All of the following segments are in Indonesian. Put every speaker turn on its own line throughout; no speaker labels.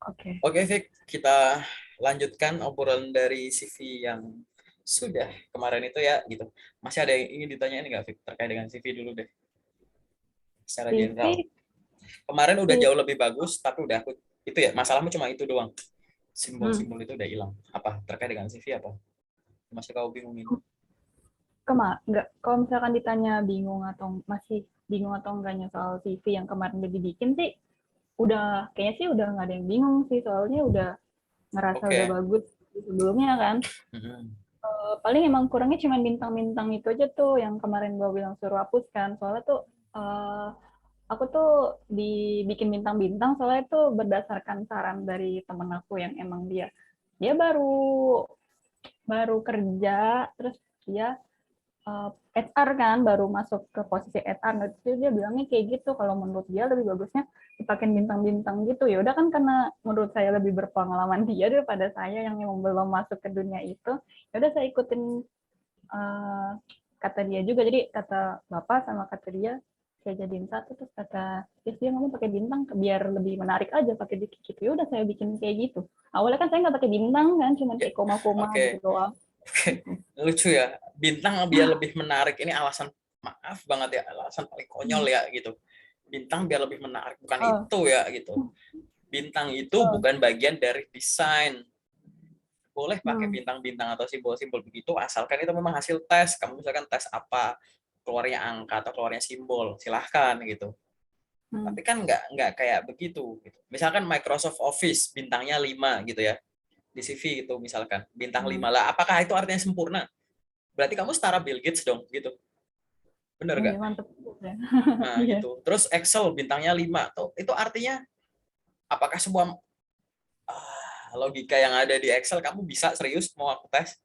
Oke.
Oke, Vic, kita lanjutkan obrolan dari CV yang sudah kemarin itu ya, gitu. Masih ada yang ingin ditanyain nggak, Vic, terkait dengan CV dulu deh, secara general.
CV,
Kemarin udah
CV.
jauh lebih bagus, tapi udah aku, itu ya, masalahmu cuma itu doang.
Hmm.
Simbol-simbol itu udah hilang. Apa? Terkait dengan CV apa? Masih kau bingungin?
Nggak, kalau misalkan ditanya bingung atau masih bingung atau enggaknya soal CV yang kemarin udah dibikin sih, kayaknya sih udah nggak ada yang bingung sih, soalnya udah ngerasa udah
Oke.
bagus di sebelumnya kan.
Mhm.
Paling emang kurangnya cuma bintang-bintang itu aja tuh yang kemarin gue bilang suruh hapus kan. Soalnya tuh eh, aku tuh dibikin bintang-bintang soalnya tuh berdasarkan saran dari temen aku yang emang dia dia baru baru kerja, terus dia HR kan, baru masuk ke posisi HR. Nah, itu dia bilangnya kayak gitu, kalau menurut dia lebih bagusnya dipakai bintang-bintang gitu. Ya udah kan, karena menurut saya lebih berpengalaman dia daripada saya yang memang belum masuk ke dunia itu. Ya udah saya ikutin uh, kata dia juga. Jadi kata bapak sama kata dia saya jadiin satu, terus kata dia ngomong pakai bintang biar lebih menarik aja, pakai dikit gitu. Ya udah saya bikin kayak gitu. Awalnya kan saya nggak pakai bintang kan, cuma
Oke.
kayak koma-koma
Oke.
gitu doang.
Oke. Lucu ya. Bintang biar lebih menarik. Ini alasan, maaf banget ya, alasan paling konyol ya, gitu. Bintang biar lebih menarik. Bukan
Oh,
itu ya, gitu. Bintang itu
oh,
bukan bagian dari desain. Boleh pakai
hmm,
bintang-bintang atau simbol-simbol begitu, asalkan itu memang hasil tes. Kamu misalkan tes apa, keluarnya angka atau keluarnya simbol, silahkan gitu.
hmm.
Tapi kan nggak kayak begitu. Gitu. Misalkan Microsoft Office bintangnya 5 gitu ya, di CV itu misalkan bintang
Hmm.
5 lah. Apakah itu artinya sempurna? Berarti kamu setara Bill Gates dong, gitu. Bener
Oh
gak?
iya, mantep ya.
Nah,
Iya.
gitu. Terus Excel bintangnya 5 tuh, itu artinya apakah semua logika yang ada di Excel kamu bisa serius mau aku tes?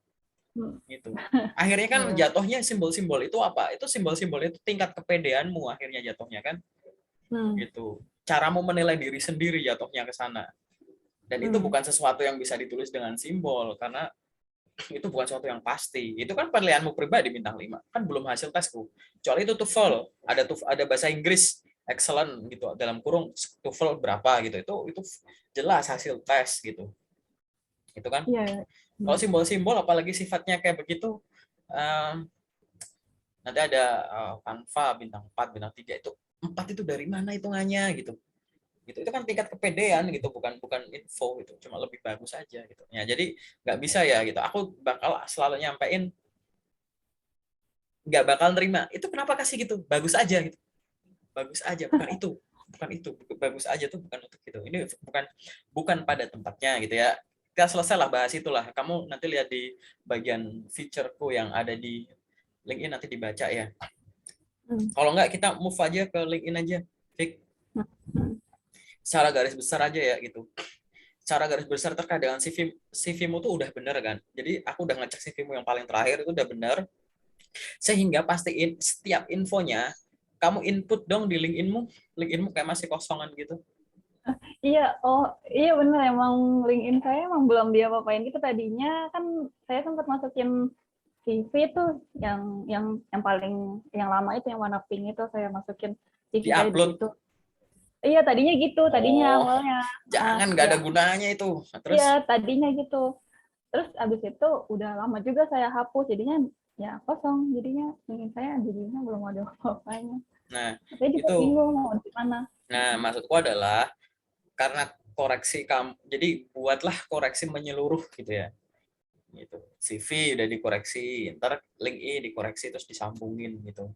Hmm.
Gitu. Akhirnya kan
Iya.
jatuhnya simbol-simbol itu apa? Itu simbol-simbol itu tingkat kepedeanmu akhirnya jatuhnya kan?
Hmm.
Gitu. Caramu menilai diri sendiri jatuhnya ke sana. Dan itu
Hmm.
bukan sesuatu yang bisa ditulis dengan simbol karena itu bukan sesuatu yang pasti. Itu kan penilaianmu pribadi bintang 5. Kan belum hasil tesku. Kecuali itu TOEFL, ada bahasa Inggris excellent gitu dalam kurung TOEFL berapa gitu. Itu jelas hasil tes gitu. Itu kan.
Iya, iya.
Kalau
Hmm.
simbol-simbol apalagi sifatnya kayak begitu, nanti ada Canva bintang 4 bintang 3 itu 4 itu dari mana hitungannya gitu. Itu kan tingkat kepedean gitu, bukan bukan info gitu, cuma lebih bagus aja gitu ya. Jadi nggak bisa ya gitu, aku bakal selalu nyampein nggak bakal nerima itu, kenapa kasih gitu, bagus aja gitu, bagus aja, bukan itu bagus aja tuh bukan untuk itu, ini bukan bukan pada tempatnya gitu ya. Kita selesai lah bahas itulah, kamu nanti lihat di bagian featureku yang ada di LinkedIn, nanti dibaca ya.
Hmm.
Kalau nggak kita move aja ke LinkedIn aja, Fik.
Hmm.
Secara garis besar aja ya gitu. Secara garis besar terkait dengan CV-mu tuh udah bener kan. Jadi aku udah ngecek CV-mu yang paling terakhir itu udah bener. Sehingga pastiin setiap infonya kamu input dong di LinkedIn-mu. LinkedIn-mu kayak masih kosongan gitu.
Iya, oh iya bener, emang LinkedIn saya emang belum dia apain gitu. Tadinya kan saya sempat masukin CV tuh yang paling yang lama itu, yang warna pink itu saya masukin CV saya di
Di-upload.
situ. Iya, tadinya gitu, tadinya
Oh,
awalnya.
jangan, nggak
Ya,
ada gunanya itu. Nah,
iya
terus,
tadinya gitu. Terus abis itu udah lama juga saya hapus, jadinya ya kosong, jadinya LinkedIn saya jadinya belum ada apa-apanya.
nah
Saya juga
itu.
bingung mau gimana.
Nah, maksudku adalah karena koreksi kamu, jadi buatlah koreksi menyeluruh gitu ya. Gitu. CV udah dikoreksi, ntar LinkedIn dikoreksi terus disambungin gitu.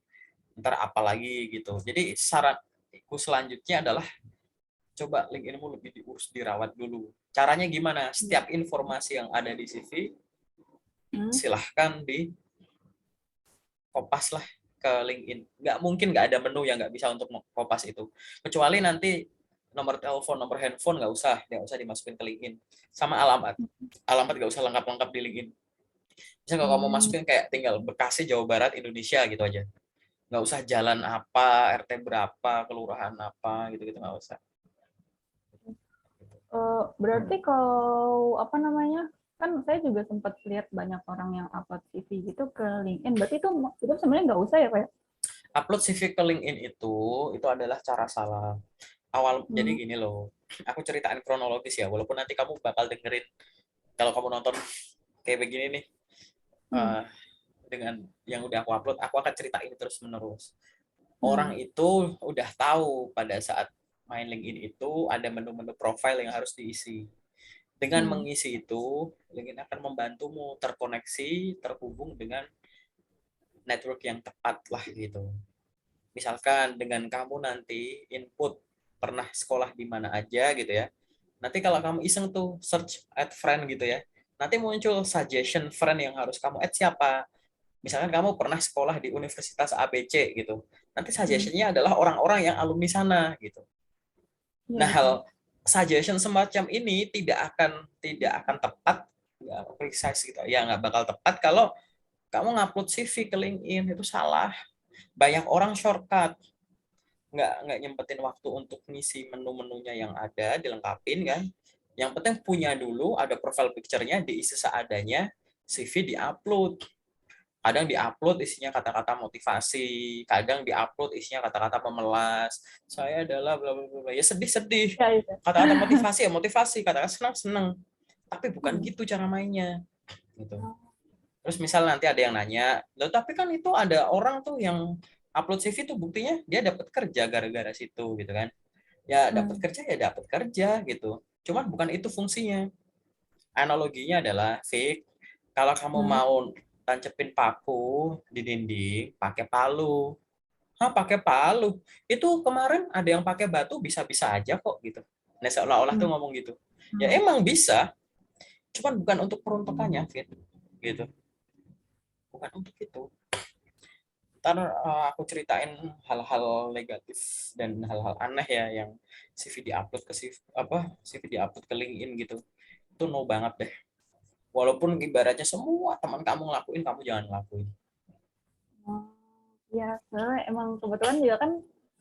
Ntar apa lagi gitu. Jadi saranku selanjutnya adalah coba LinkedIn-mu lebih diurus, dirawat dulu. Caranya gimana? Setiap informasi yang ada di CV
Hmm.
silahkan di kopas lah ke LinkedIn. Nggak mungkin nggak ada menu yang nggak bisa untuk kopas itu. Kecuali nanti nomor telepon, nomor handphone nggak usah dimasukin ke LinkedIn. Sama alamat. Alamat nggak usah lengkap-lengkap di LinkedIn. Bisa kalau kamu
Hmm.
masukin kayak tinggal Bekasi, Jawa Barat, Indonesia gitu aja. Nggak usah jalan apa, RT berapa, kelurahan apa, gitu-gitu nggak usah.
Berarti kalau apa namanya, kan saya juga sempat lihat banyak orang yang upload CV gitu ke LinkedIn. Berarti itu sebenarnya nggak usah ya, Pak?
Upload CV ke LinkedIn itu adalah cara salah. Jadi gini loh, aku ceritain kronologis ya, walaupun nanti kamu bakal dengerin kalau kamu nonton kayak begini nih, uh, dengan yang udah aku upload, aku akan ceritain terus menerus. Orang itu udah tahu pada saat main LinkedIn itu ada menu-menu profile yang harus diisi. Dengan mengisi itu, LinkedIn akan membantumu terkoneksi, terhubung dengan network yang tepat lah gitu. Misalkan dengan kamu nanti input pernah sekolah di mana aja gitu ya. Nanti kalau kamu iseng tuh search add friend gitu ya, nanti muncul suggestion friend yang harus kamu add siapa. Misalkan kamu pernah sekolah di Universitas ABC gitu. Nanti suggestion-nya adalah orang-orang yang alumni sana gitu. Nah, hal suggestion semacam ini tidak akan tepat, nggak precise gitu. Ya nggak bakal tepat kalau kamu ngupload CV ke LinkedIn, itu salah. Banyak orang shortcut, nggak nyempetin waktu untuk ngisi menu-menunya yang ada, dilengkapin kan. Yang penting punya dulu, ada profile picture-nya, diisi seadanya, CV diupload. Kadang diupload isinya kata-kata motivasi, kadang diupload isinya kata-kata pemelas. Saya adalah bla bla bla. Ya sedih-sedih. Kata-kata motivasi ya motivasi, kata-kata senang-senang. Tapi bukan gitu cara mainnya. Gitu. Terus misal nanti ada yang nanya, loh tapi kan itu ada orang tuh yang upload CV tuh buktinya dia dapat kerja gara-gara situ gitu kan. Ya dapat kerja ya dapat kerja gitu. Cuman bukan itu fungsinya. Analoginya adalah, Fik, kalau kamu mau tancepin paku di dinding, pakai palu. Hah, pakai palu? Itu kemarin ada yang pakai batu bisa-bisa aja kok gitu. Nah, seolah-olah tuh ngomong gitu. Ya emang bisa, cuman bukan untuk peruntukannya, Fit. Gitu. Bukan untuk itu. Ntar aku ceritain hal-hal negatif dan hal-hal aneh ya yang CV diupload ke CV diupload ke LinkedIn gitu. Itu no banget deh. Walaupun ibaratnya semua teman kamu ngelakuin, kamu jangan ngelakuin.
Ya, soalnya emang kebetulan juga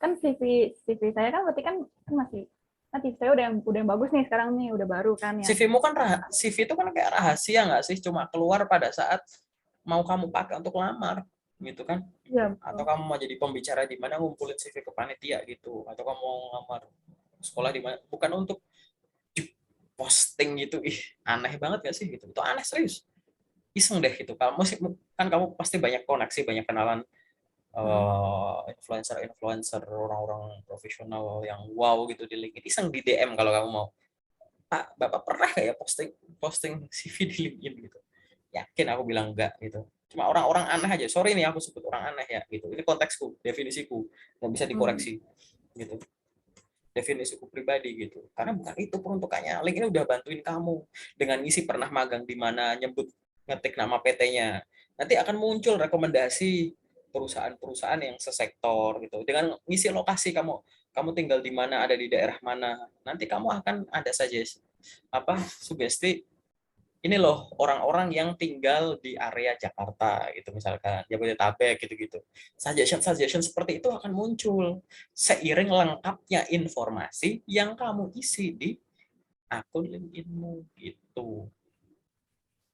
kan CV saya kan berarti kan masih CV saya udah yang bagus nih sekarang nih, udah baru kan yang
CV-mu kan CV itu kan kayak rahasia nggak sih? Cuma keluar pada saat mau kamu pakai untuk lamar gitu kan?
ya,
Atau kamu mau jadi pembicara di mana ngumpulin CV ke panitia gitu? Atau kamu mau ngelamar sekolah di mana? Bukan untuk posting gitu. Ih, aneh banget gak sih gitu? Itu aneh serius. Iseng deh gitu. Kamu pasti banyak koneksi, banyak kenalan influencer-influencer, orang-orang profesional yang wow gitu di LinkedIn. Iseng di DM kalau kamu mau. Pak, Bapak pernah nggak ya posting posting CV di LinkedIn gitu? Yakin aku bilang enggak gitu. Cuma orang-orang aneh aja. Sorry nih aku sebut orang aneh ya gitu. Ini konteksku, definisiku, nggak bisa dikoreksi gitu. Definisiku pribadi gitu. Karena bukan itu peruntukannya. LinkedIn udah bantuin kamu dengan ngisi pernah magang di mana, nyebut ngetik nama PT-nya. Nanti akan muncul rekomendasi perusahaan-perusahaan yang sesektor gitu. Dengan ngisi lokasi kamu tinggal di mana, ada di daerah mana. Nanti kamu akan ada saja sugesti, ini loh orang-orang yang tinggal di area Jakarta gitu misalkan, Jabodetabek gitu-gitu. Suggestion seperti itu akan muncul seiring lengkapnya informasi yang kamu isi di akun LinkedIn-mu gitu.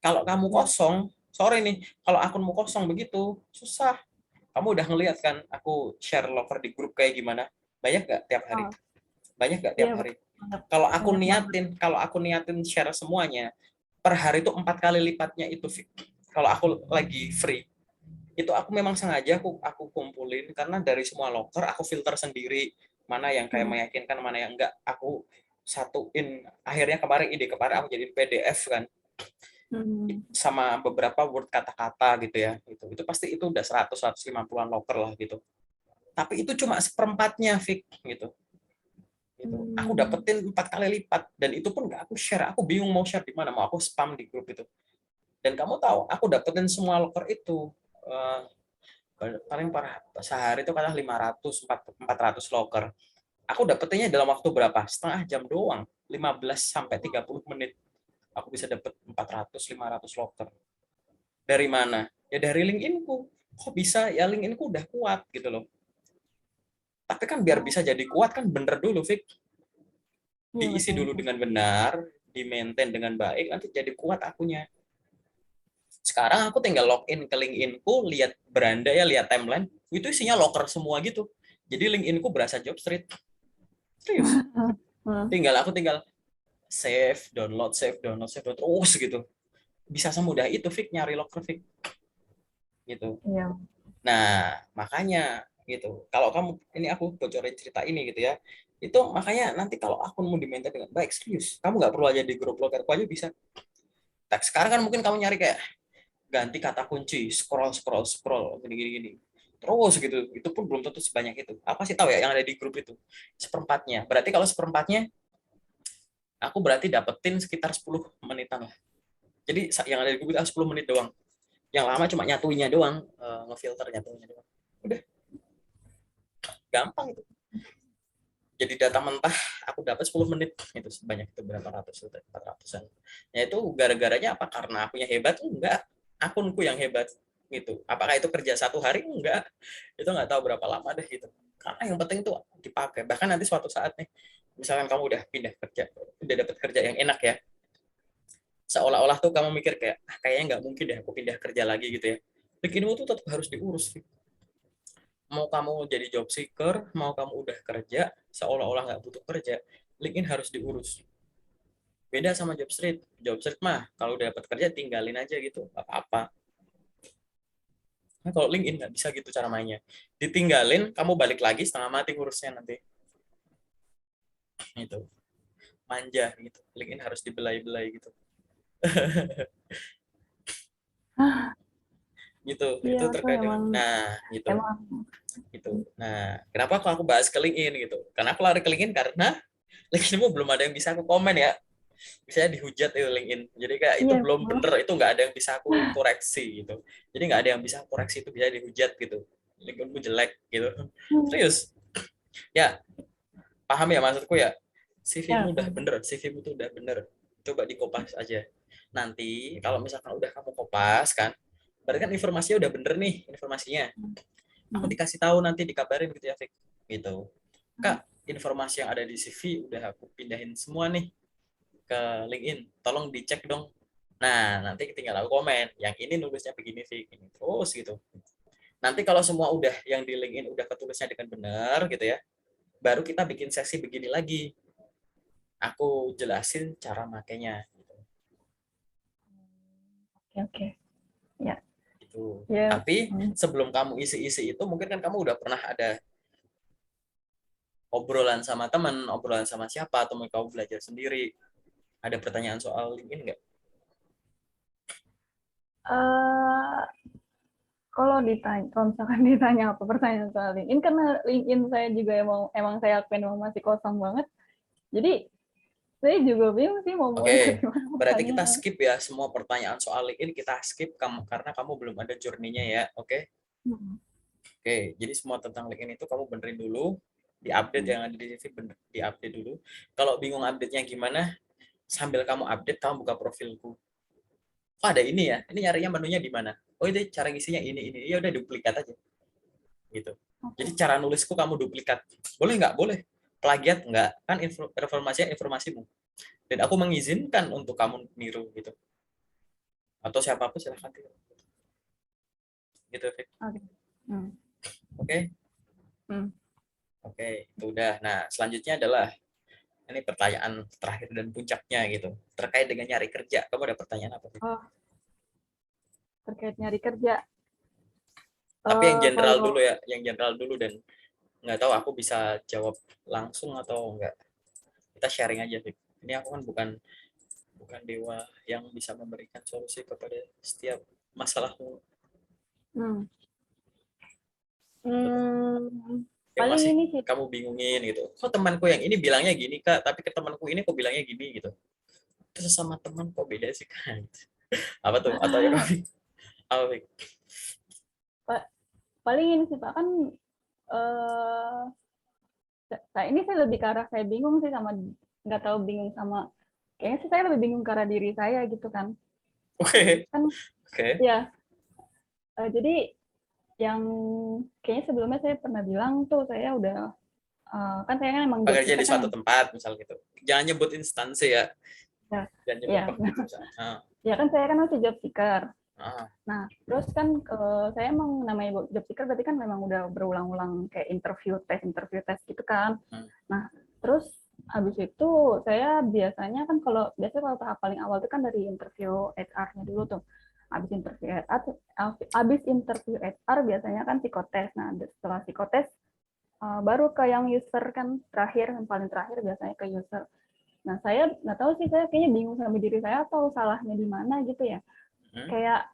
Kalau kamu kosong, sorry nih, kalau akunmu kosong begitu, susah. Kamu udah ngeliat kan aku share lover di grup kayak gimana? Banyak gak tiap hari? Banyak gak tiap hari? Kalau aku niatin share semuanya, per hari itu 4 kali lipatnya itu. Kalau aku lagi free, itu aku memang sengaja aku kumpulin karena dari semua locker aku filter sendiri mana yang kayak meyakinkan, mana yang enggak. Aku satuin. Akhirnya kemarin aku jadiin PDF kan, sama beberapa word kata-kata gitu ya. Itu pasti itu udah 100-150-an locker lah gitu. Tapi itu cuma seperempatnya, Fik, gitu. Aku dapetin 4 kali lipat dan itu pun nggak aku share. Aku bingung mau share di mana, mau aku spam di grup itu. Dan kamu tahu, aku dapetin semua locker itu paling parah sehari itu kadang 400 locker. Aku dapetinnya dalam waktu berapa? Setengah jam doang, 15 sampai 30 menit. Aku bisa dapet 400-500 locker. Dari mana? Ya dari LinkedIn-ku. Kok bisa? Ya LinkedIn-ku udah kuat gitu loh. Tapi kan biar bisa jadi kuat kan bener dulu, Fik. Diisi dulu dengan benar, di-maintain dengan baik, nanti jadi kuat akunya. Sekarang aku tinggal login ke LinkedIn-ku, lihat beranda ya, lihat timeline, itu isinya locker semua gitu. Jadi LinkedIn-ku berasa job street. Serius.
Hmm.
Aku tinggal save, download, save, download, save, download, terus gitu. Bisa semudah itu Fik nyari locker Fik gitu.
Iya.
Nah, makanya gitu. Kalau kamu ini aku bocorin cerita ini gitu ya. Itu makanya nanti kalau akunmu di-maintain dengan baik, serius. Kamu nggak perlu aja di grup lockerku aja bisa. Tak sekarang kan mungkin kamu nyari kayak ganti kata kunci, scroll scroll scroll gini gini gini. Terus gitu. Itu pun belum tentu sebanyak itu. Apa sih tahu ya yang ada di grup itu? Seperempatnya. Berarti kalau seperempatnya aku berarti dapetin sekitar 10 menitan lah. Jadi yang ada di grup itu 10 menit doang. Yang lama cuma nyatuinnya doang, ngefilter nyatuinnya doang. Udah gampang itu. Jadi data mentah aku dapat 10 menit itu sebanyak itu berapa ratus, 400-an. Ya itu gara-garanya apa? Karena akunya hebat? Enggak, akunku yang hebat gitu. Apakah itu kerja 1 hari? Enggak, itu nggak tahu berapa lama deh itu. Karena yang penting itu dipakai. Bahkan nanti suatu saat nih, misalkan kamu udah pindah kerja, udah dapat kerja yang enak ya, seolah-olah tuh kamu mikir kayak kayaknya nggak mungkin deh aku pindah kerja lagi gitu ya. Bikinmu tuh tetap harus diurus. Mau kamu jadi job seeker, mau kamu udah kerja, seolah-olah nggak butuh kerja, LinkedIn harus diurus. Beda sama job street. Job street mah kalau udah dapat kerja tinggalin aja gitu, nggak apa-apa. Nah, kalau LinkedIn nggak bisa gitu cara mainnya. Ditinggalin, kamu balik lagi setengah mati ngurusnya nanti. Itu manja gitu. LinkedIn harus dibelai-belai gitu. Gitu.
Iya,
Itu
aku
terkait dengan
emang
gitu.
emang
Gitu. Nah, kenapa aku bahas ke LinkedIn gitu? Karena aku lari ke LinkedIn karena LinkedInmu belum ada yang bisa aku komen ya. Misalnya dihujat itu LinkedIn. Jadi kayak itu
iya.
belum bener, itu nggak ada yang bisa aku koreksi gitu. Jadi nggak ada yang bisa aku koreksi, itu bisa dihujat gitu. LinkedInku jelek gitu. Serius. Ya, paham ya maksudku ya.
Ya,
CV-mu udah bener, CV-mu tuh udah bener. Coba dikopas aja. Nanti kalau misalkan udah kamu kopas kan, berarti kan informasinya udah bener nih, informasinya. Aku
hmm.
dikasih tahu nanti dikabarin gitu ya, Fik. Gitu. Kak, informasi yang ada di CV udah aku pindahin semua nih ke LinkedIn, tolong dicek dong. Nah, nanti tinggal aku komen, yang ini nulisnya begini sih, ini terus gitu. Nanti kalau semua udah yang di LinkedIn udah ketulisnya dengan benar gitu ya, baru kita bikin sesi begini lagi. Aku jelasin cara makainya gitu.
Oke, oke. Ya,
Gitu.
ya.
Tapi
Hmm.
sebelum kamu isi-isi itu mungkin kan kamu udah pernah ada obrolan sama teman, obrolan sama siapa, atau mau kamu belajar sendiri. Ada pertanyaan soal LinkedIn nggak?
Eh, kalau misalkan ditanya apa pertanyaan soal LinkedIn, karena LinkedIn saya juga emang saya akuin emang masih kosong banget. Jadi saya juga bingung sih mau mulai dari
Oke,
mana
berarti
makanya.
kita skip ya semua pertanyaan soal LinkedIn, kita skip kamu karena kamu belum ada journey-nya ya. Oke.
Hmm.
Oke, jadi semua tentang LinkedIn itu kamu benerin dulu, di-update
Hmm.
yang ada di CV di-update dulu. Kalau bingung update-nya gimana, sambil kamu update kamu buka profilku. Oh, ada ini ya. Ini nyarinya menunya di mana? Oh, itu cara ngisinya ini. Ya udah duplikat aja gitu. Jadi
Oke.
cara nulisku kamu duplikat. Boleh nggak? Boleh. Plagiat nggak? Kan informasinya informasimu. Dan aku mengizinkan untuk kamu niru gitu. Atau siapapun silahkan tiru. Gitu, Fik.
Oke. Hmm.
Oke.
Hmm.
Oke, itu udah. Nah, selanjutnya adalah ini pertanyaan terakhir dan puncaknya gitu. Terkait dengan nyari kerja. Kamu ada pertanyaan apa, Fik?
Oh, terkait nyari kerja.
Tapi yang general
Kalau
dulu ya, yang general dulu, dan nggak tahu aku bisa jawab langsung atau enggak. Kita sharing aja, Fik. Ini aku kan bukan bukan dewa yang bisa memberikan solusi kepada setiap masalahmu.
hmm,
Gitu.
hmm,
Yang
paling
masih
ini sih.
kamu bingungin gitu. Kok temanku yang ini bilangnya gini, Kak, tapi ke temanku ini kok bilangnya gini gitu. Terus sama teman kok beda sih, Kak? Apa tuh? Atau ya, Fik? Apa, Fik?
Paling ini sih Pak kan eh ini saya lebih ke arah saya bingung sih sama nggak tahu bingung sama kayaknya sih saya lebih bingung ke arah diri saya gitu kan.
Oke.
Kan
Oke.
ya jadi yang kayaknya sebelumnya saya pernah bilang tuh saya udah kan saya kan emang job
Bekerja
seeker
di
kan
suatu
yang
tempat misal gitu. Jangan nyebut instansi ya.
ya
Jangan nyebut
ya
gitu misalnya.
ya kan saya kan masih job seeker.
Ah.
Nah, terus kan saya emang namanya job seeker berarti kan memang udah berulang-ulang kayak interview tes gitu kan.
Hmm.
Nah, terus habis itu saya biasanya kan biasanya kalau tahap paling awal itu kan dari interview HR-nya dulu tuh. Habis interview HR biasanya kan psikotes. Nah, setelah psikotes baru ke yang user kan terakhir, yang paling terakhir biasanya ke user. Nah, saya nggak tahu sih, saya kayaknya bingung sama diri saya atau salahnya di mana gitu ya. Kayak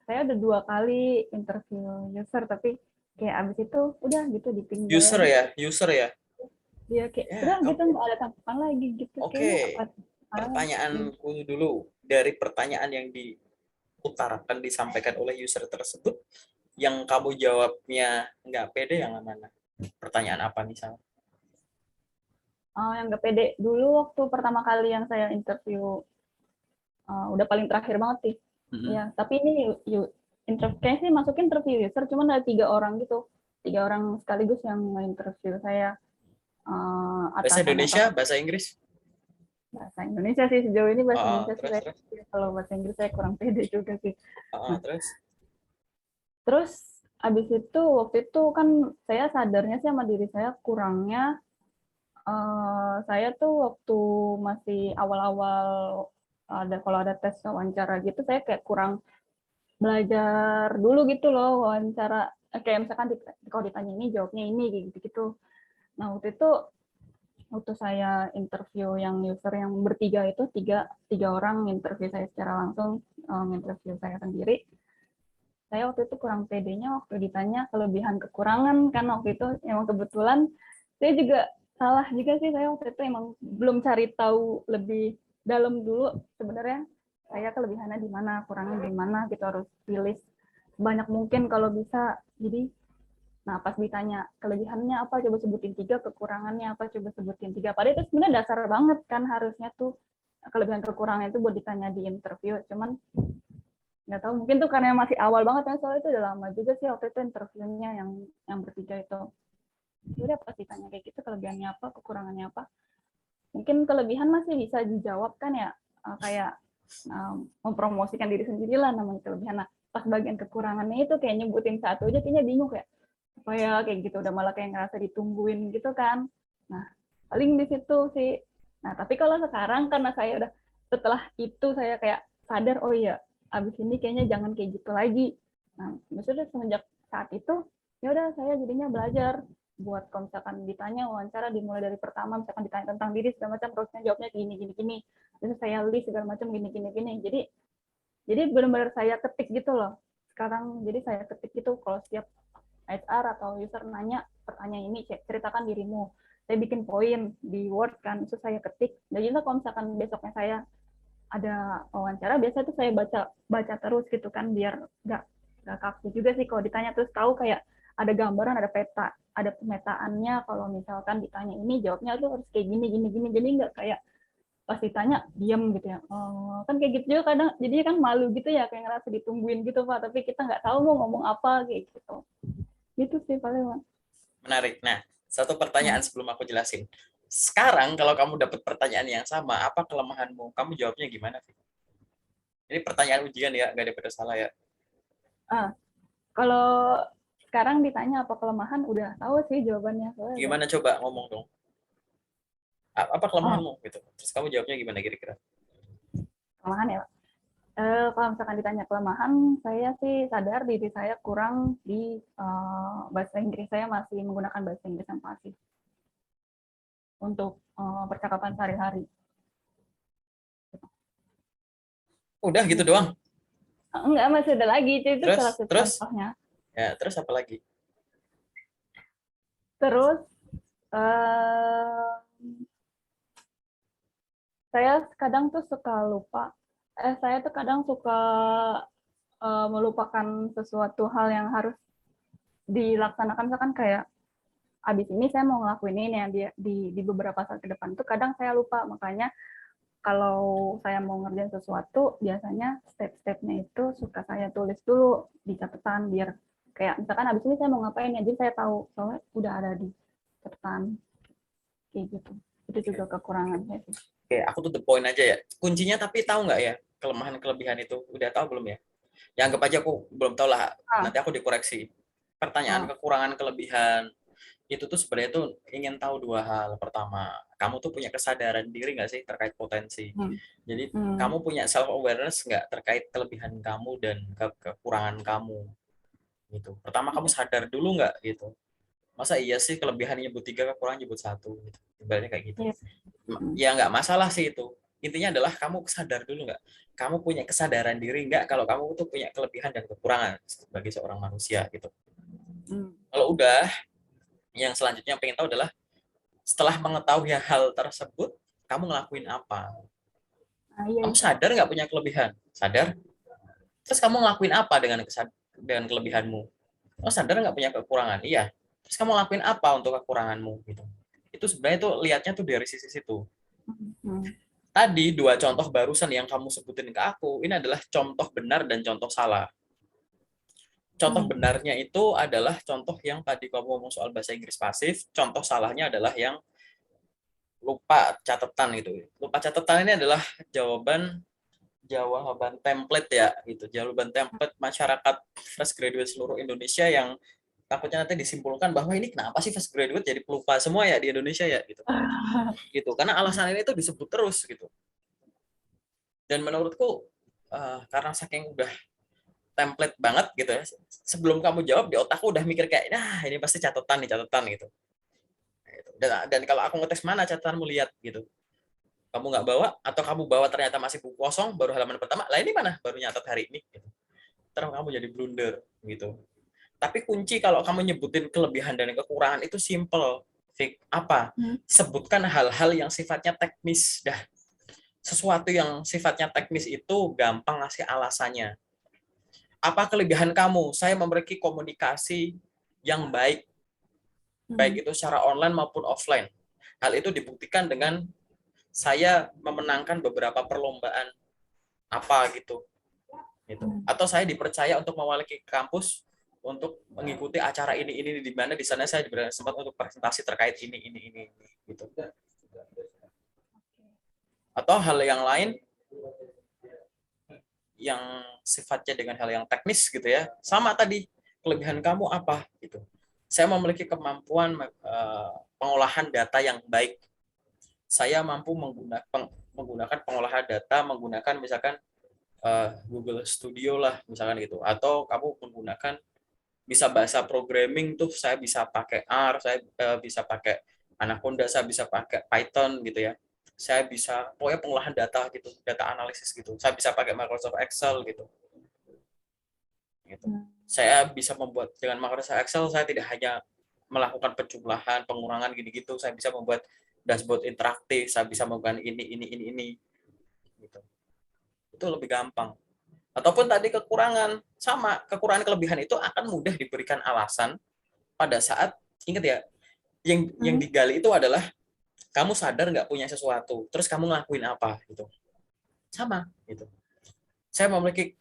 saya udah 2 kali interview user, tapi kayak abis itu udah gitu ditinggal
User
aja.
ya, user ya.
Dia kayak
Ya,
udah gitu nggak ada tanggapan lagi gitu.
oke.
Kayaknya apa salahnya?
Pertanyaanku dulu, dari pertanyaan yang diutarakan, disampaikan oleh user tersebut, yang kamu jawabnya nggak pede yang mana? Pertanyaan apa misalnya?
Yang nggak pede dulu waktu pertama kali yang saya interview, udah paling terakhir banget sih. Ya, tapi ini kayaknya sih masukin interview user, cuman ada 3 orang gitu. 3 orang sekaligus yang interview saya,
Bahasa
atasan
Indonesia,
atasan
bahasa Inggris?
bahasa Indonesia sih, sejauh ini bahasa
Oh,
Indonesia sih.
terus terus.
Kalau bahasa Inggris saya kurang pede juga sih.
Oh,
Nah,
terus.
terus abis itu waktu itu kan saya sadarnya sih sama diri saya kurangnya, saya tuh waktu masih awal-awal kalau ada tes wawancara gitu, saya kayak kurang belajar dulu gitu loh wawancara. Kayak misalkan kalau ditanya ini jawabnya ini gitu-gitu. Nah, waktu saya interview yang user yang bertiga itu, tiga orang interview saya secara langsung, interview saya sendiri. Saya waktu itu kurang pedenya waktu ditanya kelebihan kekurangan, kan waktu itu emang kebetulan saya juga salah juga sih, saya waktu itu emang belum cari tahu lebih dalam dulu sebenarnya saya kelebihannya di mana, kurangnya di mana, gitu harus pilih sebanyak mungkin kalau bisa. Jadi nah, pas ditanya kelebihannya apa, coba sebutin 3, kekurangannya apa, coba sebutin 3. Padahal itu sebenarnya dasar banget kan, harusnya tuh kelebihan kekurangan itu buat ditanya di interview. Cuman nggak tahu, mungkin tuh karena masih awal banget kan, soalnya itu udah lama juga sih waktu itu interviewnya yang bertiga itu. Udah pas ditanya kayak gitu, kelebihannya apa, kekurangannya apa. Mungkin kelebihan masih bisa dijawab kan ya, kayak mempromosikan diri sendiri lah namanya kelebihan. Nah, pas bagian kekurangannya itu kayak nyebutin satu aja kayaknya bingung, kayak apa ya, kayak gitu udah malah kayak ngerasa ditungguin gitu kan. Nah, paling di situ sih. Nah, tapi kalau sekarang karena saya udah, setelah itu saya kayak sadar, oh iya, abis ini kayaknya jangan kayak gitu lagi. Nah, maksudnya semenjak saat itu ya udah saya jadinya belajar buat kalau misalkan ditanya wawancara, dimulai dari pertama misalkan ditanya tentang diri segala macam, terusnya jawabnya gini gini gini, terus saya list segala macam gini gini gini. Jadi benar-benar saya ketik gitu loh sekarang. Jadi saya ketik gitu kalau setiap HR atau user nanya pertanyaan ini, ceritakan dirimu, saya bikin poin di Word kan, itu saya ketik. Jadi kalau misalkan besoknya saya ada wawancara, biasanya tuh saya baca terus gitu kan, biar nggak kaku juga sih kalau ditanya, terus tahu kayak ada gambaran, ada peta, ada pemetaannya. Kalau misalkan ditanya ini jawabnya tuh harus kayak gini gini gini, jadi nggak kayak pas ditanya diam gitu ya. Kan kayak gitu juga kadang, jadi kan malu gitu ya, kayak ngerasa ditungguin gitu Pak, tapi kita nggak tahu mau ngomong apa kayak gitu. Gitu sih paling Pak.
Menarik. Nah, satu pertanyaan sebelum aku jelasin. Sekarang kalau kamu dapat pertanyaan yang sama, apa kelemahanmu? Kamu jawabnya gimana sih? Ini pertanyaan ujian ya, nggak ada pada salah ya.
Ah, kalau sekarang ditanya apa kelemahan, udah tahu sih jawabannya. Soalnya
Gimana coba ngomong dong? Apa
oh,
kelemahanmu gitu? Terus kamu jawabnya gimana kira-kira?
kelemahan ya Pak. Kalau misalkan ditanya kelemahan, saya sih sadar diri saya kurang di bahasa Inggris. Saya masih menggunakan bahasa Inggris yang pasif untuk percakapan sehari-hari.
Udah gitu
Gitu.
doang.
Enggak, masih ada lagi. Itu
Terus
salah satu
terus
contohnya.
ya, terus apa lagi?
Terus uh, saya kadang tuh suka lupa. Saya tuh kadang suka melupakan sesuatu hal yang harus dilaksanakan. Misalkan kayak abis ini saya mau ngelakuin ini ya, di beberapa saat ke depan, itu kadang saya lupa. Makanya kalau saya mau ngerjain sesuatu, biasanya step-stepnya itu suka saya tulis dulu di catatan, biar kayak misalkan abis ini saya mau ngapain ya, jadi saya tahu soalnya udah ada di catatan kayak gitu. Itu juga kekurangannya sih.
Oke, aku tuh the point aja ya. Kuncinya tapi tahu nggak ya kelemahan kelebihan itu? Udah tahu belum ya? Ya anggap aja aku belum tahu lah.
Ah,
Nanti aku dikoreksi. Pertanyaan
ah,
kekurangan kelebihan itu tuh sebenarnya tuh ingin tahu dua hal. Pertama, kamu tuh punya kesadaran diri nggak sih terkait potensi?
Hmm.
Jadi
Hmm.
kamu punya self awareness nggak terkait kelebihan kamu dan kekurangan kamu gitu. Pertama kamu sadar dulu nggak gitu. Masa iya sih kelebihan nyebut tiga, kekurangan nyebut satu gitu. Ibaratnya kayak gitu.
Yes. Hmm.
Ya nggak masalah sih itu. Intinya adalah kamu sadar dulu nggak? Kamu punya kesadaran diri nggak kalau kamu tuh punya kelebihan dan kekurangan sebagai seorang manusia gitu.
Hmm.
Kalau udah, yang selanjutnya yang pengen tahu adalah setelah mengetahui hal tersebut, kamu ngelakuin apa?
Iya
Kamu
itu.
sadar nggak punya kelebihan? Sadar? Terus kamu ngelakuin apa dengan kelebihanmu? Oh, sadar nggak punya kekurangan? Iya. Terus kamu ngelakuin apa untuk kekuranganmu? Gitu. Itu sebenarnya tuh lihatnya tuh dari sisi situ.
Hmm.
Tadi dua contoh barusan yang kamu sebutin ke aku, ini adalah contoh benar dan contoh salah. Contoh
Hmm.
benarnya itu adalah contoh yang tadi kamu ngomong soal bahasa Inggris pasif, contoh salahnya adalah yang lupa catatan gitu. Lupa catatan ini adalah jawaban jawaban template ya gitu. Jawaban template masyarakat fresh graduate seluruh Indonesia yang takutnya nanti disimpulkan bahwa ini kenapa sih fresh graduate jadi pelupa semua ya di Indonesia ya gitu. Gitu. Karena alasan ini tuh disebut terus gitu. Dan menurutku karena saking udah template banget gitu ya. Sebelum kamu jawab di otakku udah mikir kayak, nah ini pasti catatan gitu. Dan kalau aku ngetes mana catatanmu lihat gitu. Kamu nggak bawa atau kamu bawa ternyata masih buku kosong baru halaman pertama. Lah ini mana baru nyatat hari ini gitu. Terus kamu jadi blunder gitu. Tapi kunci kalau kamu nyebutin kelebihan dan kekurangan itu simple. Apa?
Hmm.
Sebutkan hal-hal yang sifatnya teknis dah. Sesuatu yang sifatnya teknis itu gampang ngasih alasannya. Apa kelebihan kamu? Saya memiliki komunikasi yang baik,
Hmm.
baik itu secara online maupun offline. Hal itu dibuktikan dengan saya memenangkan beberapa perlombaan apa gitu.
Hmm.
Atau saya dipercaya untuk mewakili kampus untuk mengikuti acara ini di mana di sana saya diberi kesempatan untuk presentasi terkait ini gitu. Atau hal yang lain yang sifatnya dengan hal yang teknis gitu ya. Sama tadi, kelebihan kamu apa gitu. Saya memiliki kemampuan pengolahan data yang baik. Saya mampu menggunakan pengolahan data menggunakan misalkan Google Studio lah misalkan gitu. Atau kamu menggunakan bisa bahasa programming tuh saya bisa pakai R, saya bisa pakai Anaconda, saya bisa pakai Python gitu ya. Saya bisa pokoknya pengolahan data gitu, data analisis gitu. Saya bisa pakai Microsoft Excel gitu. Gitu.
Hmm.
Saya bisa membuat dengan Microsoft Excel saya tidak hanya melakukan penjumlahan, pengurangan gitu-gitu, saya bisa membuat dashboard interaktif, saya bisa melakukan ini gitu. Itu lebih gampang. Ataupun tadi kekurangan, sama kekurangan kelebihan itu akan mudah diberikan alasan pada saat ingat ya, yang
Hmm.
digali itu adalah kamu sadar nggak punya sesuatu, terus kamu ngelakuin apa gitu. Sama gitu. Saya memiliki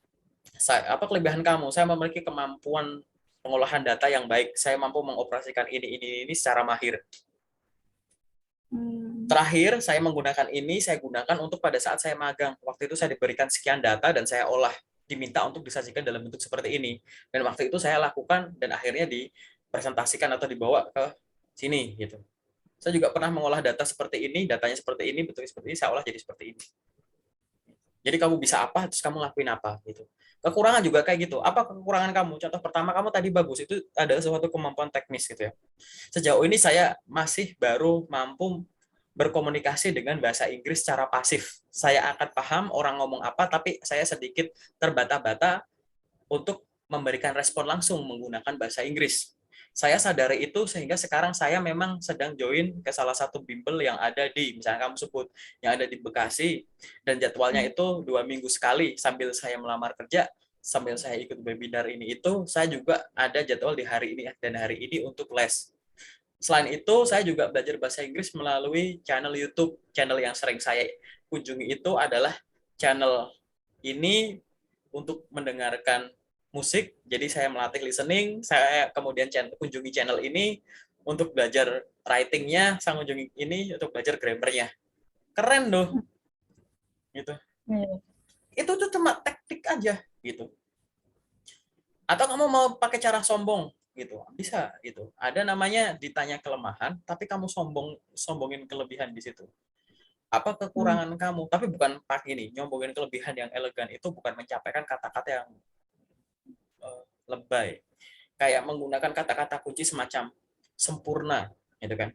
apa kelebihan kamu? Saya memiliki kemampuan pengolahan data yang baik. Saya mampu mengoperasikan ini secara mahir.
Hmm.
Terakhir, saya menggunakan ini, saya gunakan untuk pada saat saya magang. Waktu itu saya diberikan sekian data dan saya olah, diminta untuk disajikan dalam bentuk seperti ini. Dan waktu itu saya lakukan dan akhirnya dipresentasikan atau dibawa ke sini gitu. Saya juga pernah mengolah data seperti ini, datanya seperti ini, bentuknya seperti ini, saya olah jadi seperti ini. Jadi kamu bisa apa, terus kamu lakuin apa gitu. Kekurangan juga kayak gitu. Apa kekurangan kamu? Contoh pertama kamu tadi bagus, itu adalah suatu kemampuan teknis gitu ya. Sejauh ini saya masih baru mampu berkomunikasi dengan bahasa Inggris secara pasif. Saya akan paham orang ngomong apa, tapi saya sedikit terbata-bata untuk memberikan respon langsung menggunakan bahasa Inggris. Saya sadari itu sehingga sekarang saya memang sedang join ke salah satu bimbel yang ada di, misalnya kamu sebut, yang ada di Bekasi, dan jadwalnya
Hmm.
itu 2 minggu sekali sambil saya melamar kerja, sambil saya ikut webinar ini itu, saya juga ada jadwal di hari ini dan hari ini untuk les. Selain itu, saya juga belajar bahasa Inggris melalui channel YouTube. Channel yang sering saya kunjungi itu adalah channel ini untuk mendengarkan musik. Jadi saya melatih listening, saya kemudian kunjungi channel ini untuk belajar writing-nya, saya kunjungi ini untuk belajar grammar-nya. Keren loh, gitu.
Iya.
Itu tuh cuma teknik aja, gitu. Atau kamu mau pakai cara sombong? gitu. Bisa gitu. Ada namanya ditanya kelemahan, tapi kamu sombongin kelebihan di situ. Apa
Hmm.
kekurangan kamu? Tapi bukan pakai ini, nyombongin kelebihan yang elegan itu bukan mencapaikan kata-kata yang lebay. Kayak menggunakan kata-kata kunci semacam sempurna, gitu kan?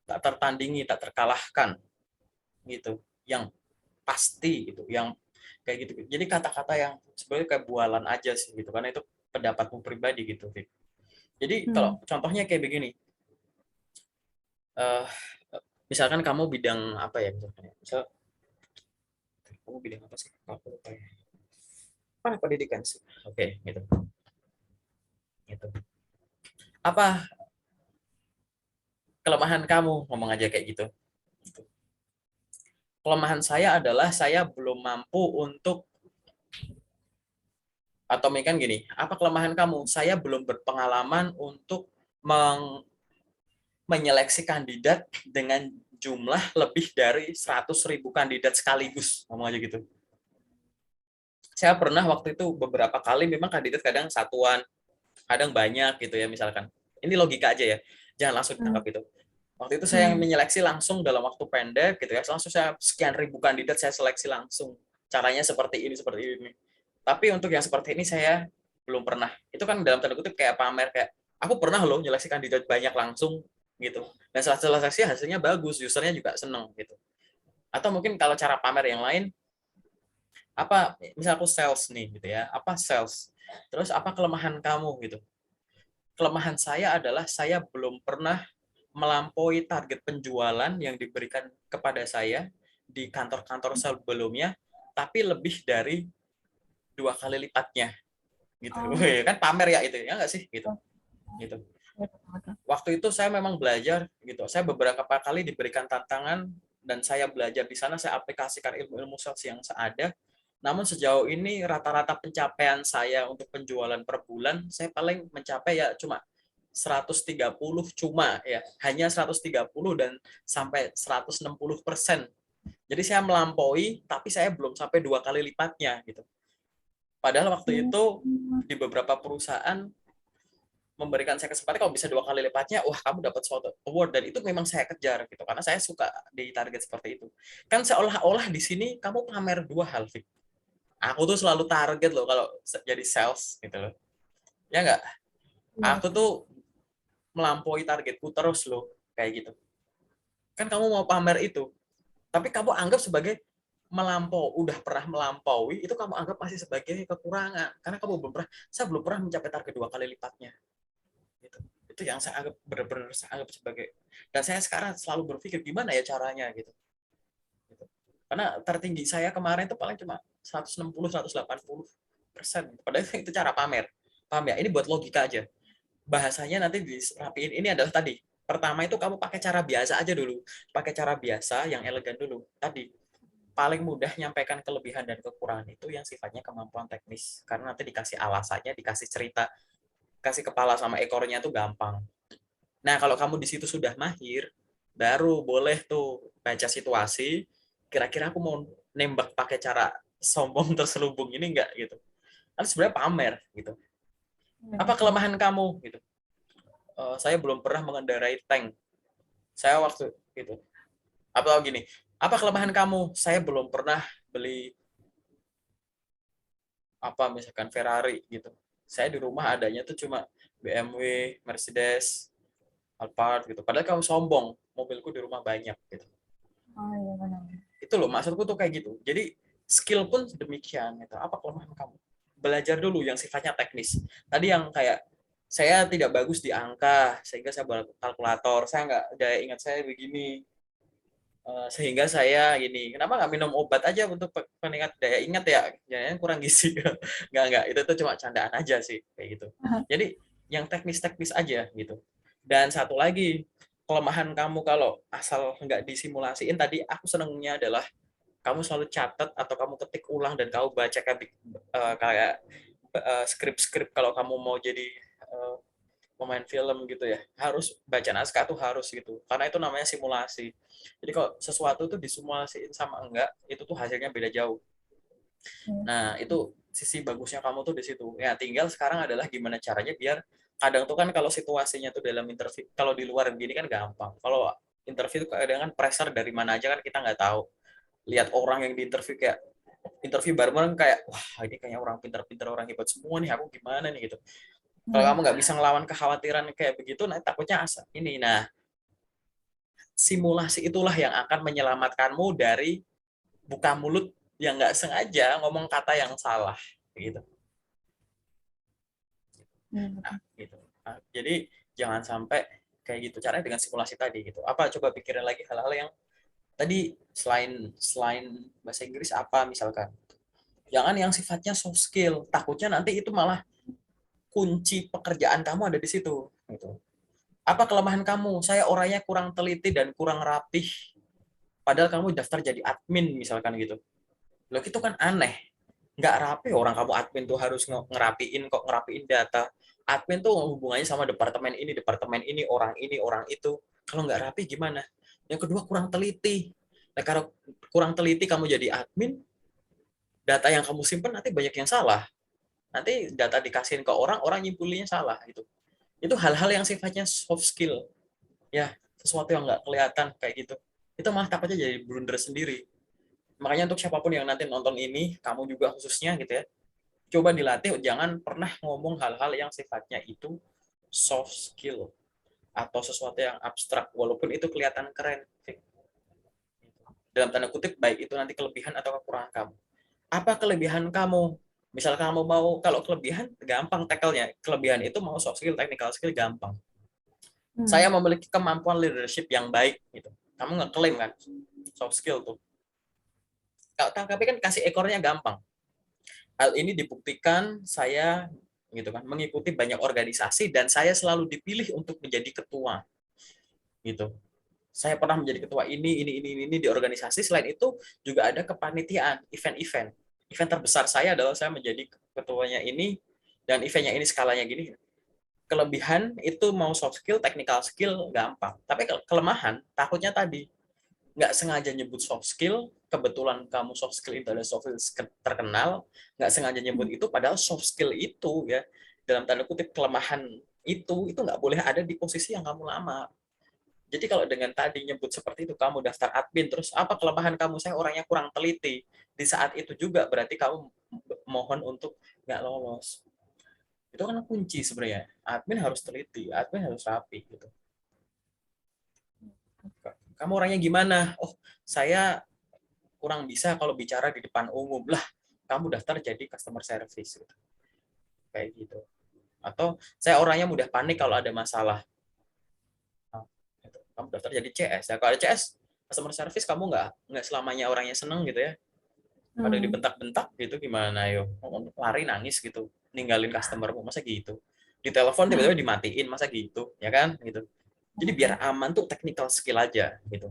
Tak tertandingi, tak terkalahkan, gitu. Yang pasti gitu, yang kayak gitu. Jadi kata-kata yang sebenarnya kayak bualan aja sih gitu, karena itu pendapatmu pribadi gitu, Vic. Jadi
Hmm.
kalau contohnya kayak begini, eh misalkan kamu bidang apa ya, misalkan ya, misal kamu bidang apa sih? Aku lupa ya. Pendidikan sih. Oke, gitu. Gitu. Apa kelemahan kamu? Ngomong aja kayak gitu. Gitu. Kelemahan saya adalah saya belum mampu untuk, atau mungkin gini, apa kelemahan kamu? Saya belum berpengalaman untuk menyeleksi kandidat dengan jumlah lebih dari 100.000 kandidat sekaligus, ngomong aja gitu. Saya pernah waktu itu beberapa kali memang kandidat kadang satuan, kadang banyak gitu ya misalkan. Ini logika aja ya, jangan langsung
Hmm.
ditangkap itu. Waktu itu saya
Hmm.
menyeleksi langsung dalam waktu pendek gitu ya, langsung saya sekian ribu kandidat saya seleksi langsung. Caranya seperti ini, seperti ini. Tapi untuk yang seperti ini saya belum pernah. Itu kan dalam tanda kutip kayak pamer, kayak aku pernah loh nyeleksi kandidat banyak langsung gitu. Dan setelah seleksi hasilnya bagus, usernya juga seneng gitu. Atau mungkin kalau cara pamer yang lain, apa misal aku sales nih gitu ya, apa sales. Terus apa kelemahan kamu gitu. Kelemahan saya adalah saya belum pernah melampaui target penjualan yang diberikan kepada saya di kantor-kantor sebelumnya, tapi lebih dari 2 kali lipatnya gitu.
Oh,
Kan pamer ya itu ya nggak sih gitu.
oh,
Gitu.
betul, betul.
Waktu itu saya memang belajar gitu. Saya beberapa kali diberikan tantangan dan saya belajar di sana, saya aplikasikan ilmu-ilmu sales yang ada. Namun sejauh ini rata-rata pencapaian saya untuk penjualan per bulan saya paling mencapai ya cuma 130, cuma ya hanya 130 dan sampai 160%. Jadi saya melampaui tapi saya belum sampai 2 kali lipatnya gitu. Padahal waktu
Hmm.
itu di beberapa perusahaan memberikan saya kesempatan kalau bisa 2 kali lipatnya, wah kamu dapat suatu award, dan itu memang saya kejar gitu karena saya suka di target seperti itu. Kan seolah-olah di sini kamu pamer dua hal, Fik. Aku tuh selalu target loh kalau jadi sales gitu loh. Ya enggak?
Iya.
Aku tuh melampaui targetku terus loh kayak gitu. Kan kamu mau pamer itu, tapi kamu anggap sebagai udah pernah melampaui itu, kamu anggap masih sebagai kekurangan karena kamu belum pernah, saya belum pernah mencapai target 2 kali lipatnya gitu. Itu yang saya anggap benar-benar saya anggap sebagai, dan saya sekarang selalu berpikir gimana ya caranya gitu. Karena tertinggi saya kemarin itu paling cuma 160 180%. Padahal itu cara pamer. Paham ya? Ini buat logika aja. Bahasanya nanti dirapiin. Ini adalah tadi. Pertama itu kamu pakai cara biasa aja dulu. Pakai cara biasa yang elegan dulu. Tadi paling mudah nyampaikan kelebihan dan kekurangan itu yang sifatnya kemampuan teknis. Karena nanti dikasih alasannya, dikasih cerita, kasih kepala sama ekornya tuh gampang. Nah, kalau kamu di situ sudah mahir, baru boleh tuh baca situasi, kira-kira aku mau nembak pakai cara sombong terselubung ini enggak gitu. Kan sebenarnya pamer gitu.
Iya,
Apa
betul.
kelemahan kamu gitu? Saya belum pernah mengendarai tank. Saya waktu gitu. Apa gini? Apa kelemahan kamu? Saya belum pernah beli apa misalkan Ferrari gitu. Saya di rumah adanya tuh cuma BMW, Mercedes, Alphard gitu. Padahal kamu sombong, mobilku di rumah banyak gitu.
Oh, iya, benar.
Itu loh maksudku tuh kayak gitu. Jadi skill pun demikian gitu. Apa kelemahan kamu? Belajar dulu yang sifatnya teknis. Tadi yang kayak saya tidak bagus di angka sehingga saya buat kalkulator. Saya nggak daya ingat saya begini. Sehingga saya gini, kenapa nggak minum obat aja untuk peningkat daya ingat ya? Jangan kurang gizi. Nggak, itu tuh cuma candaan aja sih kayak gitu. Jadi yang teknis-teknis aja gitu. Dan satu lagi, kelemahan kamu kalau asal nggak disimulasiin, tadi aku senengnya adalah kamu selalu catat atau kamu ketik ulang dan kamu baca kayak skrip-skrip kalau kamu mau jadi eh, pemain film gitu ya, harus baca naskah tuh harus gitu karena itu namanya simulasi. Jadi kalau sesuatu tuh disimulasiin sama enggak itu tuh hasilnya beda jauh.
Iya.
Nah itu sisi bagusnya kamu tuh di situ ya, tinggal sekarang adalah gimana caranya biar kadang tuh kan kalau situasinya tuh dalam interview, kalau di luar begini kan gampang. Kalau interview tuh kadang kan pressure dari mana aja kan kita nggak tahu. Lihat orang yang diinterview kayak interview bareng kayak wah ini kayaknya orang pintar-pintar orang hebat semua nih, aku gimana nih gitu. Kalau kamu nggak bisa ngelawan kekhawatiran kayak begitu, nah takutnya asa ini. Nah, simulasi itulah yang akan menyelamatkanmu dari buka mulut yang nggak sengaja ngomong kata yang salah gitu. Nah, gitu. Nah, jadi jangan sampai kayak gitu. Caranya dengan simulasi tadi gitu. Apa coba pikirin lagi hal-hal yang tadi selain selain bahasa Inggris apa misalkan. Jangan yang sifatnya soft skill. Takutnya nanti itu malah kunci pekerjaan kamu ada di situ gitu. Apa kelemahan kamu? Saya orangnya kurang teliti dan kurang rapih. Padahal kamu daftar jadi admin misalkan gitu. Loh itu kan aneh. Nggak rapi orang kamu admin tuh harus ngerapiin data. Admin tuh hubungannya sama departemen ini, orang itu. Kalau nggak rapi gimana? Yang kedua kurang teliti. Nah, kalau kurang teliti kamu jadi admin, data yang kamu simpan nanti banyak yang salah. Nanti data dikasihin ke orang, orang nyimpulinnya salah gitu. Itu hal-hal yang sifatnya soft skill. Ya, sesuatu yang nggak kelihatan kayak gitu. Itu malah takutnya jadi blunder sendiri. Makanya untuk siapapun yang nanti nonton ini, kamu juga khususnya gitu ya, coba dilatih jangan pernah ngomong hal-hal yang sifatnya itu soft skill atau sesuatu yang abstrak walaupun itu kelihatan keren dalam tanda kutip baik itu nanti kelebihan atau kekurangan kamu. Apa kelebihan kamu? Misal kamu mau kalau kelebihan gampang tackle-nya. Kelebihan itu mau soft skill, technical skill gampang. Saya memiliki kemampuan leadership yang baik gitu. Kamu ngeklaim kan soft skill tuh. Tapi kan kasih ekornya gampang. Hal ini dibuktikan saya gitu kan mengikuti banyak organisasi dan saya selalu dipilih untuk menjadi ketua gitu. Saya pernah menjadi ketua ini di organisasi. Selain itu juga ada kepanitiaan event-event. Event terbesar saya adalah saya menjadi ketuanya ini dan eventnya ini skalanya gini. Kelebihan itu mau soft skill, technical skill gampang. Tapi kelemahan takutnya tadi nggak sengaja nyebut soft skill, kebetulan kamu soft skill itu adalah soft skill terkenal, nggak sengaja nyebut itu, padahal soft skill itu ya, dalam tanda kutip kelemahan itu nggak boleh ada di posisi yang kamu lama. Jadi kalau dengan tadi nyebut seperti itu, kamu daftar admin, terus apa kelemahan kamu? Saya orangnya kurang teliti. Di saat itu juga berarti kamu mohon untuk nggak lolos. Itu kan kunci sebenarnya. Admin harus teliti, admin harus rapi gitu. Kamu orangnya gimana? Oh, saya kurang bisa kalau bicara di depan umum lah, kamu daftar jadi customer service gitu. Kayak gitu. Atau saya orangnya mudah panik kalau ada masalah, nah, gitu. Kamu daftar jadi CS ya. Kalau ada CS customer service kamu nggak selamanya orangnya seneng gitu ya, kadang dibentak-bentak gitu gimana, yo lari nangis gitu ninggalin customermu masa gitu, di telepon tiba-tiba dimatiin masa gitu ya kan gitu. Jadi biar aman tuh technical skill aja gitu.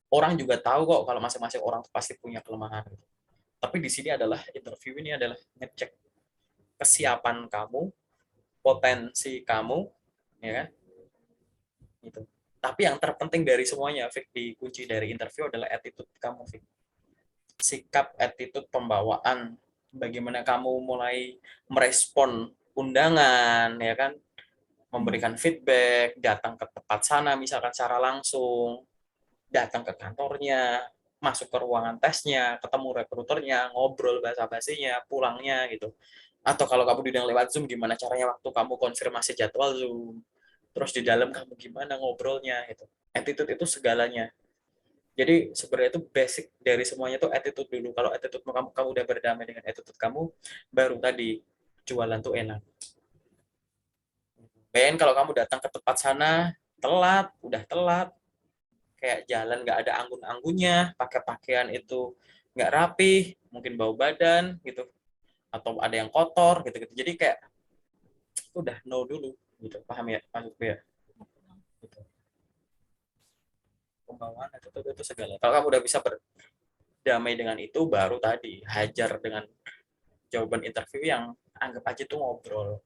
Orang juga tahu kok kalau masing-masing orang tuh pasti punya kelemahan gitu. Tapi di sini adalah interview ini adalah ngecek kesiapan kamu, potensi kamu, ya kan? Gitu. Tapi yang terpenting dari semuanya, Fik, dikunci dari interview adalah attitude kamu, Fik. Sikap, attitude, pembawaan, bagaimana kamu mulai merespon undangan, ya kan? Memberikan feedback, datang ke tempat sana, misalkan secara langsung, datang ke kantornya, masuk ke ruangan tesnya, ketemu rekruternya, ngobrol basa-basinya, pulangnya gitu. Atau kalau kamu diundang lewat Zoom, gimana caranya waktu kamu konfirmasi jadwal Zoom. Terus di dalam kamu gimana ngobrolnya gitu. Attitude itu segalanya. Jadi sebenarnya itu basic dari semuanya itu attitude dulu. Kalau attitude kamu udah berdamai dengan attitude kamu, baru tadi jualan tuh enak. Ben kalau kamu datang ke tempat sana telat, udah telat, kayak jalan nggak ada anggun-anggunnya, pakai pakaian itu nggak rapi, mungkin bau badan gitu, atau ada yang kotor gitu-gitu. Jadi kayak udah no dulu gitu, paham ya maksudku ya? Gitu. Pembawaan itu segala. Kalau kamu udah bisa berdamai dengan itu, baru tadi hajar dengan jawaban interview yang anggap aja tuh ngobrol.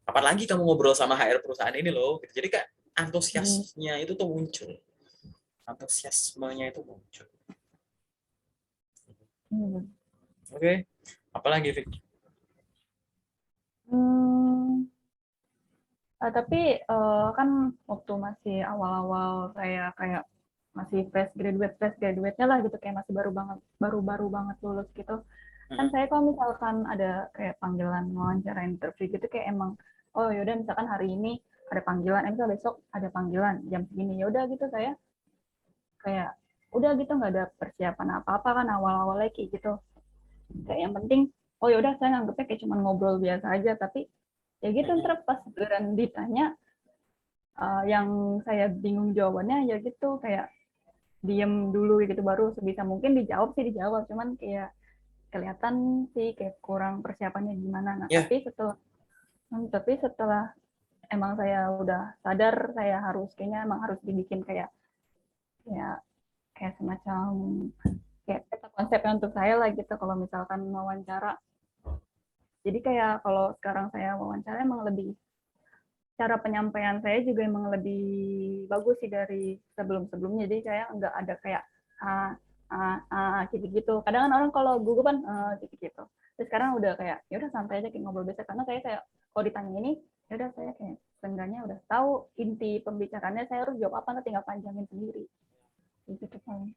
Apalagi kamu ngobrol sama HR perusahaan ini loh, gitu. Jadi kayak antusiasnya itu tuh muncul, antusiasmenya itu muncul. Oke, apalagi Vic?
Tapi kan waktu masih awal-awal saya kayak masih fresh graduate-nya lah gitu, kayak masih baru-baru banget lulus gitu. Kan
Mm-mm.
saya kalau misalkan ada kayak panggilan wawancara interview gitu kayak emang oh yaudah misalkan hari ini ada panggilan, misal besok ada panggilan jam segini, yaudah gitu saya kayak udah gitu nggak ada persiapan apa-apa kan awal-awalnya kayak gitu. Kayak yang penting oh yaudah saya nganggepnya kayak cuma ngobrol biasa aja, tapi ya gitu
Mm-mm.
ntar pas beneran ditanya yang saya bingung jawabannya ya gitu kayak diem dulu gitu baru sebisa mungkin dijawab sih dijawab, cuman kayak kelihatan sih kayak kurang persiapannya gimana. Nah
Ya,
tapi setelah emang saya udah sadar saya harus kayaknya emang harus dibikin kayak kayak kayak semacam kayak peta konsepnya untuk saya lah gitu kalau misalkan wawancara. Jadi kayak kalau sekarang saya wawancara emang lebih cara penyampaian saya juga emang lebih bagus sih dari sebelum-sebelumnya. Jadi saya nggak ada kayak ah gitu-gitu. Kadang kan orang kalau Google kan gitu-gitu. Terus sekarang udah kayak ya udah santai aja kayak ngobrol biasa karena saya kayak kalau ditanya ini ya udah saya kayak seenggaknya udah tahu inti pembicaraannya saya harus jawab apa nanti tinggal panjangin sendiri. Gitu paling.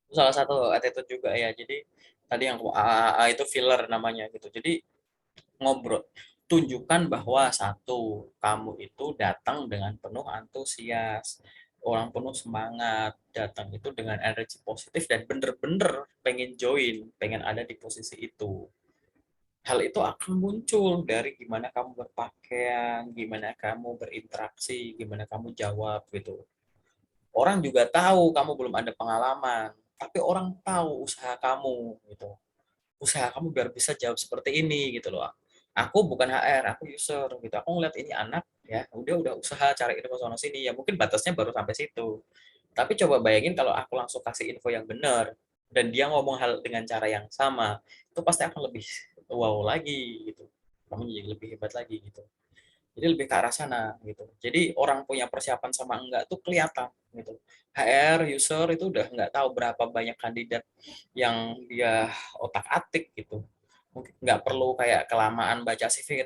salah satu attitude juga ya. Jadi tadi yang AAA itu filler namanya gitu. Jadi ngobrol, tunjukkan bahwa satu, kamu itu datang dengan penuh antusias, orang penuh semangat, datang itu dengan energi positif dan bener-bener pengen join, pengen ada di posisi itu. Hal itu akan muncul dari gimana kamu berpakaian, gimana kamu berinteraksi, gimana kamu jawab gitu. Orang juga tahu kamu belum ada pengalaman, tapi orang tahu usaha kamu gitu. Usaha kamu biar bisa jawab seperti ini gitu loh. Aku bukan HR, aku user gitu. Aku ngeliat ini anak ya, udah usaha cari info sana sini ya, mungkin batasnya baru sampai situ. Tapi coba bayangin kalau aku langsung kasih info yang benar dan dia ngomong hal dengan cara yang sama, itu pasti akan lebih wow lagi gitu. Kamu jadi lebih hebat lagi gitu. Jadi lebih ke arah sana gitu. Jadi orang punya persiapan sama enggak tuh kelihatan gitu. HR user itu udah nggak tahu berapa banyak kandidat yang dia otak-atik gitu. Mungkin nggak perlu kayak kelamaan baca CV,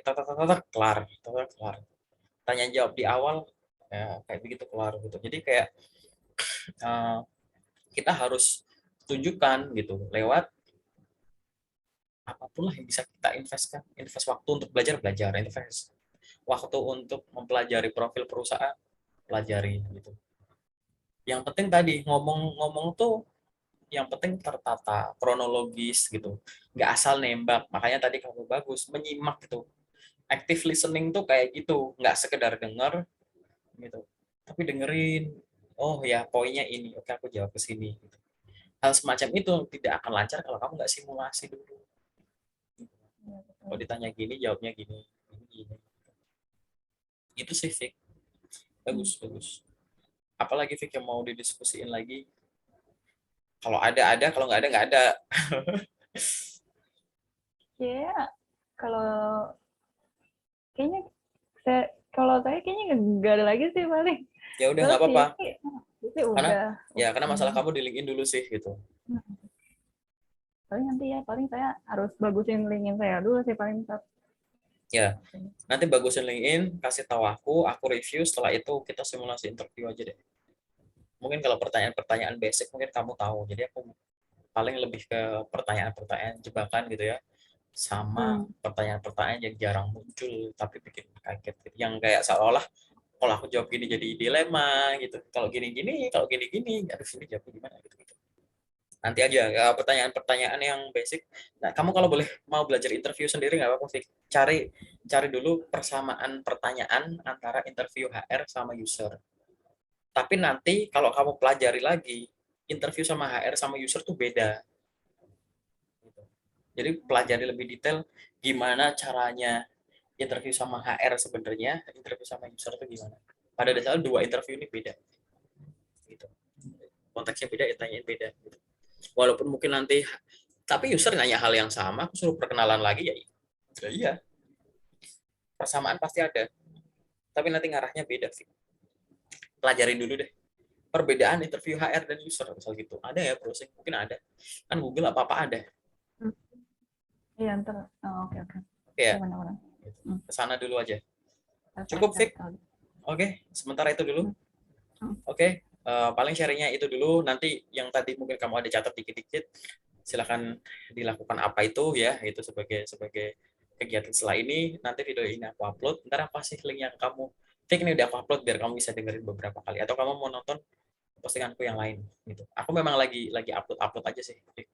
kelar, kelar. Tanya jawab di awal, ya, kayak begitu kelar gitu. Jadi kayak uh, kita harus tunjukkan gitu lewat apapun lah yang bisa kita investkan, invest waktu untuk belajar belajar, invest waktu untuk mempelajari profil perusahaan, pelajari gitu. Yang penting tadi ngomong-ngomong tuh yang penting tertata, kronologis gitu. Nggak asal nembak. Makanya tadi kamu bagus, menyimak gitu. Active listening tuh kayak gitu. Nggak sekedar denger gitu. Tapi dengerin, oh ya poinnya ini, oke aku jawab ke sini. Gitu. Hal semacam itu tidak akan lancar kalau kamu nggak simulasi dulu.
Ya,
Kalau
betul.
ditanya gini, jawabnya gini. Gini. Itu sih, Fik.
Hmm.
Bagus, bagus. Apalagi Fik yang mau didiskusiin lagi? Kalau ada, kalau nggak ada.
Ya, kalau kayaknya saya kalau saya kayaknya nggak ada lagi sih paling.
Ya udah
Terus
nggak apa-apa.
sih
Karena
udah
ya karena masalah
ini.
kamu di LinkedIn dulu sih gitu.
Paling nanti ya paling saya harus bagusin linkin saya dulu sih paling tetap.
Ya, nanti bagusin LinkedIn, kasih tahu aku review, setelah itu kita simulasi interview aja deh. Mungkin kalau pertanyaan-pertanyaan basic mungkin kamu tahu. Jadi aku paling lebih ke pertanyaan-pertanyaan jebakan gitu ya. Sama
Hmm.
pertanyaan-pertanyaan yang jarang muncul tapi bikin kaget gitu. Yang kayak seolah-olah kalau aku jawab gini jadi dilema gitu. Kalau gini-gini, kalau gini-gini, aduh ini jawab gimana gitu. Nanti aja pertanyaan-pertanyaan yang basic. Nah, kamu kalau boleh mau belajar interview sendiri nggak apa-apa sih. Cari cari dulu persamaan pertanyaan antara interview HR sama user. Tapi nanti kalau kamu pelajari lagi, interview sama HR sama user tuh beda. Gitu. Jadi pelajari lebih detail gimana caranya interview sama HR sebenarnya, interview sama user tuh gimana. Pada dasarnya dua interview ini beda. Gitu. Konteksnya beda, ya tanyain beda. Gitu. Walaupun mungkin nanti tapi user nanya hal yang sama, aku suruh perkenalan lagi ya, ya iya, persamaan pasti ada. Tapi nanti ngarahnya beda sih. Pelajarin dulu deh. Perbedaan interview HR dan user misal gitu. Ada ya browsing, mungkin ada. Kan Google apa-apa ada.
Hmm. Iya ntar. Oh, oke oke.
Oke
Iya
ya,
benar-benar. Hmm.
kesana dulu aja. Cukup, Fik?
Terselesaikan.
Oke, sementara itu dulu.
Hmm.
Oke, paling sharingnya itu dulu. Nanti yang tadi mungkin kamu ada catat dikit-dikit, silahkan dilakukan apa itu ya, itu sebagai sebagai kegiatan setelah ini. Nanti video ini aku upload. Ntar apa sih link yang kamu, Fik, ini udah aku upload biar kamu bisa dengerin beberapa kali. Atau kamu mau nonton postinganku yang lain gitu. Aku memang lagi upload aja sih, Fik.